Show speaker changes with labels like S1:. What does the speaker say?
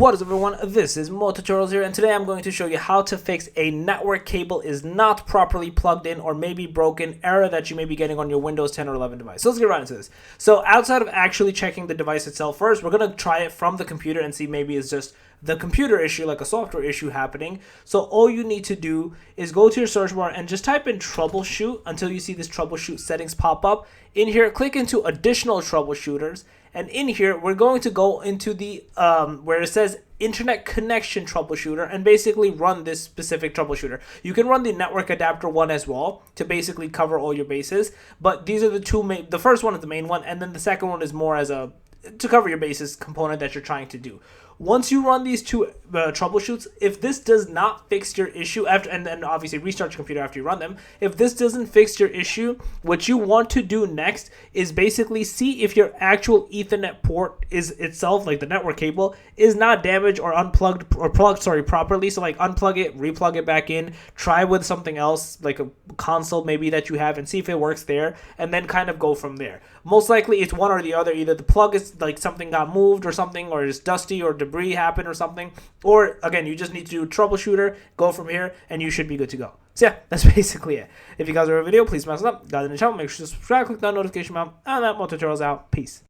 S1: What is up, everyone? This is Motutorials here, and today I'm going to show you how to fix a network cable is not properly plugged in or maybe broken error that you may be getting on your Windows 10 or 11 device. So let's get right into this. So outside of actually checking the device itself first, we're going to try it from the computer and see maybe it's just the computer issue, like a software issue happening. So all you need to do is go to your search bar and just type in troubleshoot until you see this troubleshoot settings pop up. In here, click into additional troubleshooters. And in here, we're going to go into the where it says internet connection troubleshooter and basically run this specific troubleshooter. You can run the network adapter one as well to basically cover all your bases. But these are the two main. The first one is the main one, and then the second one is more as a to cover your bases component that you're trying to do. Once you run these two troubleshoots, if this does not fix your issue after, and then obviously restart your computer after you run them, if this doesn't fix your issue, what you want to do next is basically see if your actual Ethernet port is itself, like the network cable, is not damaged or unplugged or plugged, properly. So like unplug it, replug it back in, try with something else like a console maybe that you have and see if it works there, and then kind of go from there. Most likely it's one or the other. Either the plug is like something got moved or something, or it's dusty or debris happened or something, or again you just need to do troubleshooter, go from here, and you should be good to go. So yeah, that's basically it. If you guys are a video, please smash it up. Guys in the channel, make sure to subscribe, click that notification bell, and that Motutorials out. Peace.